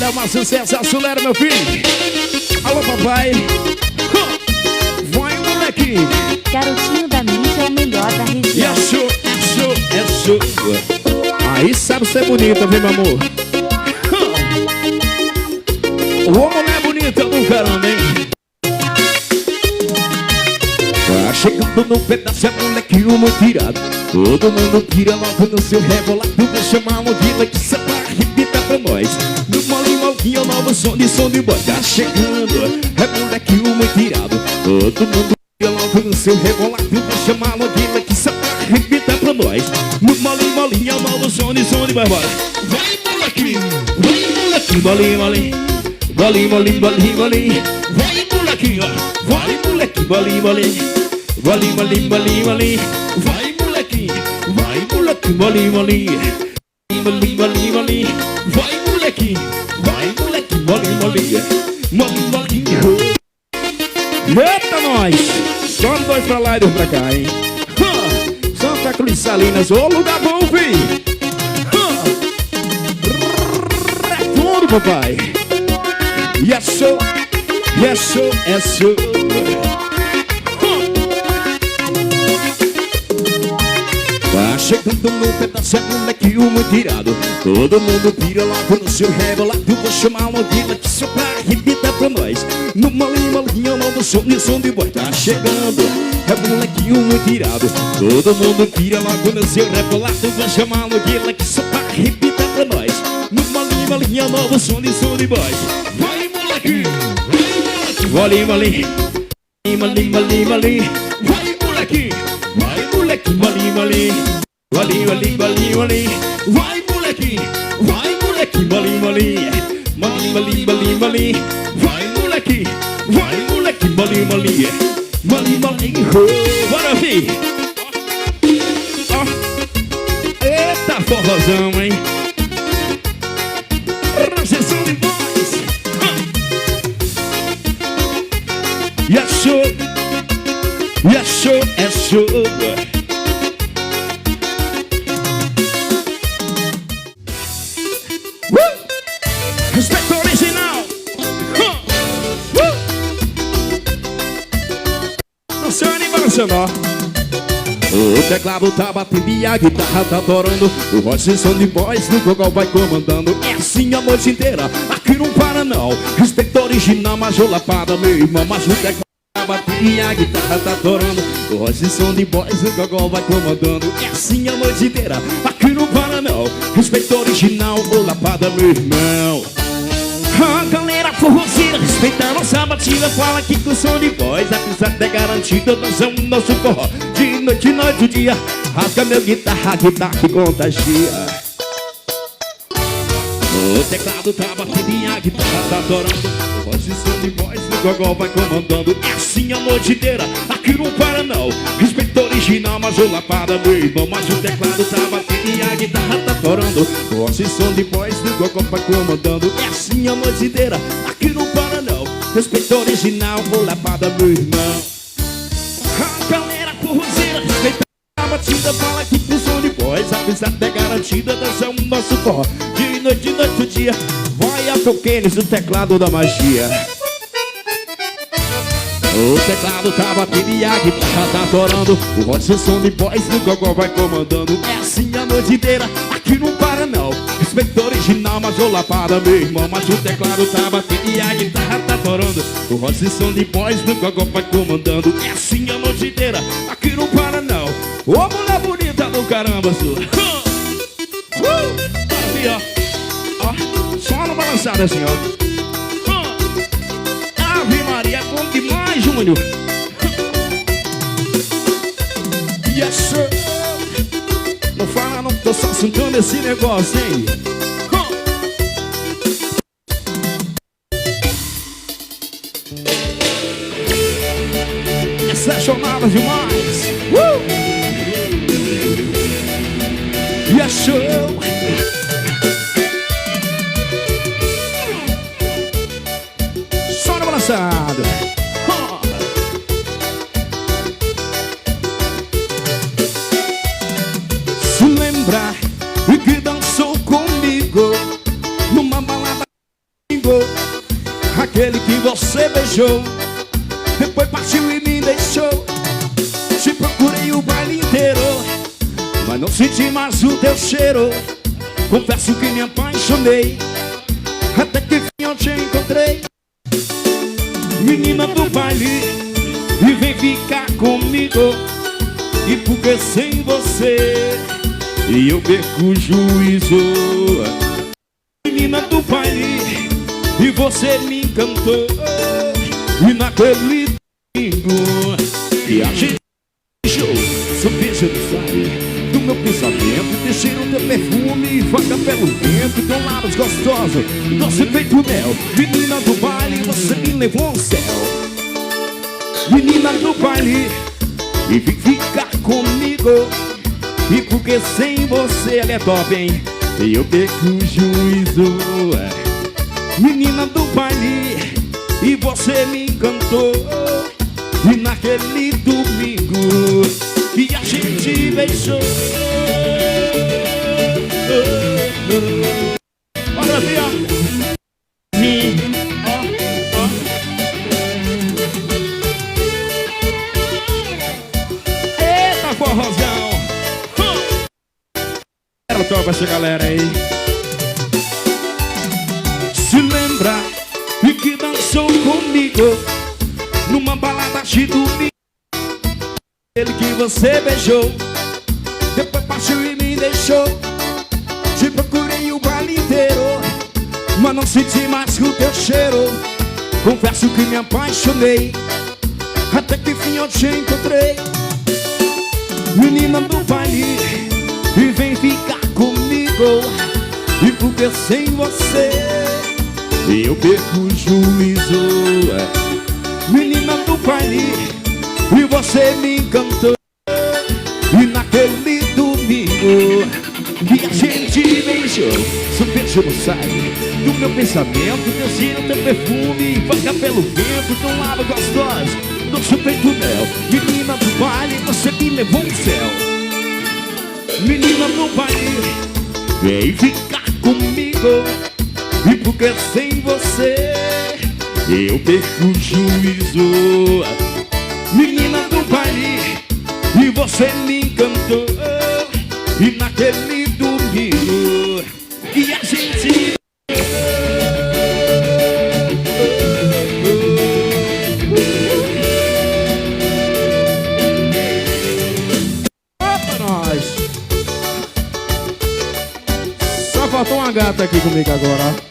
Olha, uma sucesso, acelera, meu filho. Alô, papai. Vai, molequinho. Garotinho da Mídia é o melhor da região. É show. Aí sabe ser bonita, viu, meu amor? O homem é bonita do caramba, hein? Tá chegando no pedaço, é molequinho muito tirado. Todo mundo tira logo no seu rebolado. Vou chamar uma vila que só pra arrebentar pra nós. No molinho, novo som de boy. Tá chegando, é molequinho muito tirado. Todo mundo tira logo no seu rebolado. Vou chamar uma vila que só pra arrebentar pra nós. No molinho, novo som de boy. Bora. Vai, molequinho, molinho. Vai, molequinho, vai, molequinho, bolinho. Vai, molequinho, bolinho. Vai, molequinho, bolinho. Eita, nós! Só dois pra lá e dois pra cá, hein? Santa Cruz Salinas, ô lugar bom, filho! É tudo, papai! Yes, sir. Tá chegando no pedaço, é molequinho muito tirado. Todo mundo pira logo no seu rebolado. Vou chamar uma vila que só pra arrebentar pra nós. No molinho, novo som de boy. Tá chegando, é molequinho muito tirado. Todo mundo pira logo no seu rebolado. Vou chamar uma vila que só pra arrebentar pra nós. No molinho, novo som de boy. Vai, molequinho, bolinho. Vai, molequinho, bolinho. Vai, molequinho, bolinho. Vai, molequinho, bolinho. Vai, molequinho, bolinho. Bora, vi. Eita, forrozão, hein? Processão de voz. Yes, show. Respeito original. No seu aniversário, o teclado tá batendo e a guitarra tá adorando. O voz som de voz no gogol vai comandando. É assim a noite inteira, aqui não para não. Respeito original, mas o Lapada, meu irmão. Mas o teclado tá batendo e a guitarra tá adorando. O voz som de voz no gogol vai comandando. É assim a noite inteira, aqui não para não. Respeito original, o Lapada, meu irmão. A galera forrozeira, respeita a nossa batida. Fala que com som de voz a pista é garantida. Dançamos nosso forró de noite, dia. Rasga meu guitarra que contagia. O teclado tá batendo e a guitarra tá adorando. Voz e som de voz, o gogol vai comandando. É assim a noite inteira, aqui não para não. Respeito original, mas o Lapada, meu irmão. Mas o teclado tá batendo e a guitarra tá adorando. Voz e som de voz, o gogol vai comandando. É assim a noite inteira, aqui não para não. Respeito original, o Lapada, meu irmão. A galera forrozeira, respeita a batida. Fala que com som de voz a pista é garantida. Dançamos nosso forró de noite, dia. Vai a toquenes do teclado da magia. O teclado tá batendo e a guitarra tá adorando. O voz e som de voz no gogol vai comandando. É assim a noite inteira, aqui não para não. Respeito original, mas o Lapada, meu irmão. Mas o teclado tá batendo e a guitarra tá adorando. O voz e som de voz no gogol vai comandando. É assim a noite inteira, aqui não para não. Ô mulher bonita do caramba, sua. Ali, ó. Só no balançado assim, ó. Ave Maria, é bom demais, Júnior. Yes, sir. Não fala não, tô só sentando esse negócio, hein. Essa é chamada demais. Yes, sir. Balançado. Se lembrar que dançou comigo numa balada xingou, aquele que você beijou, depois partiu e me deixou. Te procurei o baile inteiro, mas não senti mais o teu cheiro. Confesso que me apaixonei, até que enfim eu te encontrei. Menina do baile, e vem ficar comigo. E porque sem você e eu perco o juízo. Menina do baile, e você me encantou. E naquele domingo que a gente deixou, seu beijo não sai do meu pensamento. Deixei o teu perfume e vaga pelo vento. Teu lábios gostosos, doce feito mel. Menina do baile, você me levou ao céu. Menina do baile, e vem ficar comigo. E porque sem você ela é top, hein? E eu perco o juízo. Menina do baile, e você me encantou. E naquele domingo que a gente beijou. Olha assim, ó. Me, ó, ó. Eita, forrozão. Quero tocar essa galera aí. Se lembra e que dançou comigo numa balada de domingo, ele que você beijou, depois partiu e me deixou. Te procurei o baile inteiro, mas não senti mais o teu cheiro. Confesso que me apaixonei, até que enfim eu te encontrei. Menina do baile, e vem ficar comigo. E porque sem você eu perco o juízo. Menina do baile, e você me encantou. E naquele domingo que a gente beijou, seu beijo não sai do meu pensamento. Teu cheiro, teu perfume vaga pelo vento. Teu lado gostoso, doce feito mel. Menina do baile, você me levou ao céu. Menina do baile, vem ficar comigo. E porque sem você eu perco o juízo. Menina do baile, e você me encantou. E naquele domingo que a gente pra nós. Só faltou uma gata aqui comigo agora.